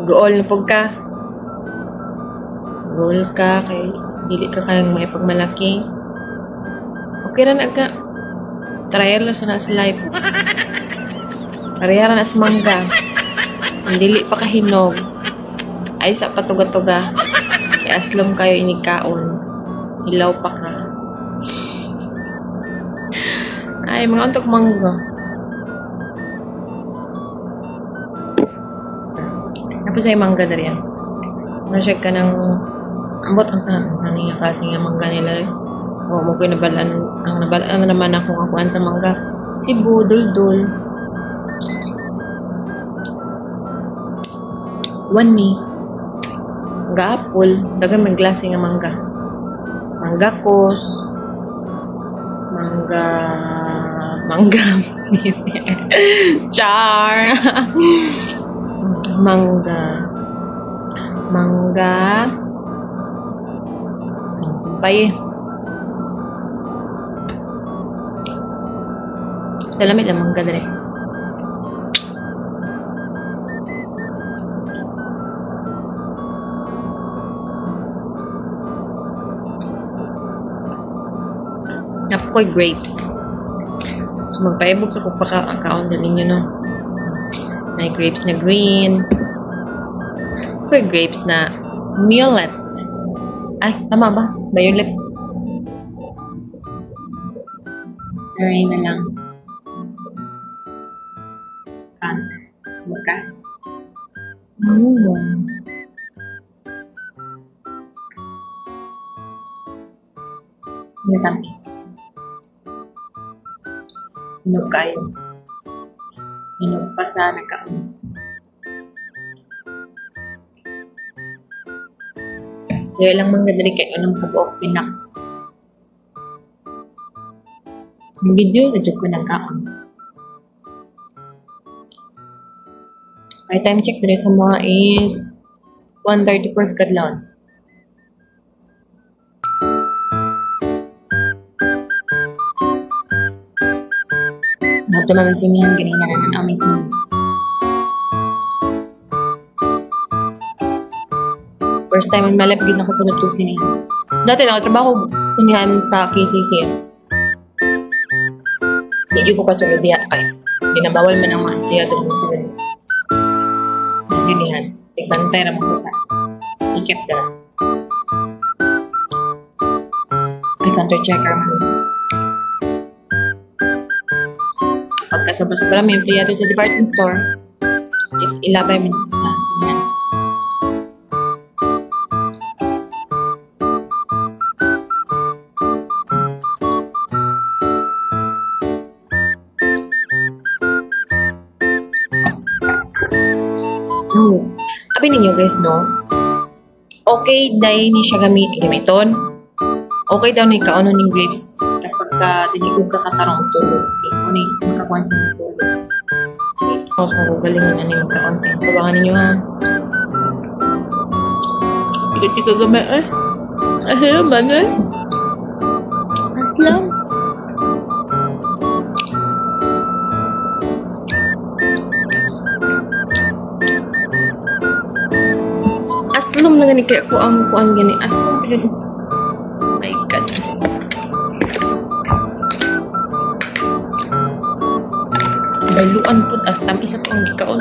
Gool na pug ka. Gool ka kay dili ka kayang maipagmalaki. Okay ra na ka. Trial na sa life. Parehara na sa mangga. Ang dili pa kahinog. Ay sa patuga-tuga. Kay aslom kayo inikaon. Hilaw pa ka. Ay, mga untok mangga. Tapos ay mangga na rin. Masyag ka ng ambot ang saan niya klase nga mangga nila. O mo ko nabalaan ang nabalaan naman ako kakuan sa mangga. Cebu, Dul-Dul. Wani. Mangga-apple. Dagan may klase nga mangga. Mangga-kos. Mangga. Char. Mangga. Sumpay. Dalamit lang mangga dali. Napoy grapes. So magpaibog sa pagpaka-account na ninyo, no? May grapes na green. May grapes na violet. Ay, tama ba? Violet. Try na lang. Magka. Matamis. Hinog kayo. Hinog pa sa nagkaon. Kaya lang mga dali kayo ng kabuok pinax. Yung video, na-joke ko nagkaon. My time check dali sa mga is 1:34 kadlawon. Ito naman sinihan, ganyan na aming sinihan. First time in my life, gid nakasunod ko sinihan. Dati nakatrabaho sinihan sa KCC. Hindi ko kasunod diya kay binabawal man ang mga diya sa sinihan. Sinihan. Tigbantay naman ko sa ticket na. May counter checker man. Pagka sobra-sobra may empleyado sa department store, ilabay mo dito sa sinihan. Sabi ninyo guys, no? Okay dahil ni siya gamiton. Okay daw ni kaono ng grapes kapag tinigog ka katarong tulog. Okay, ano ni makakuan sa tulog. So, galingan na niyo ka-content. Tabangan ninyo ha. Tika gamay eh. Ahil man eh. Aslam. Aslom na gani kaya ko ang kuan gani. Aslom yun. My God. Baluan po. Astam isa pang gikaon.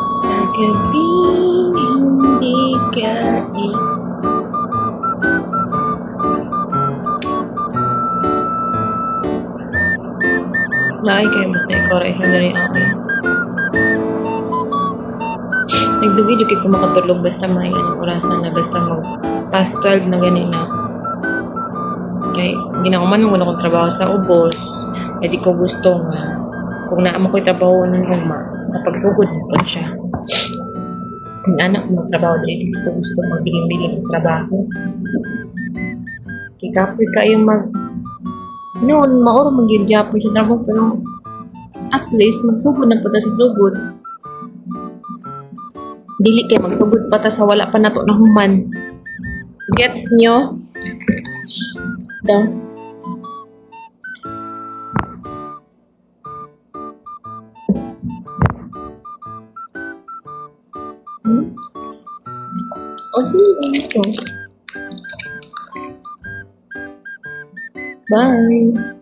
Sa gabi hindi ka Naay kayo basta ikaw ra isa dari okay. Nagdugi jud kay ko makatulog basta may orasan na basta mag past 12 na gani na. Kay ginakuman mo akong trabaho sa ubos. Kaya di ko gusto nga kung naamo ko'y trabaho ng uma sa pagsugod mo siya. Kung anak mo trabaho dili ko gusto magbiling-biling ng trabaho. Kay kapoy kayo noon, mauro mag-gyapon sa trabaho, pero at least, magsugod na po ta sa sugod. Dili kay magsugod pa ta sa wala pa nato na human. Gets nyo? Daw. Okay. Bye.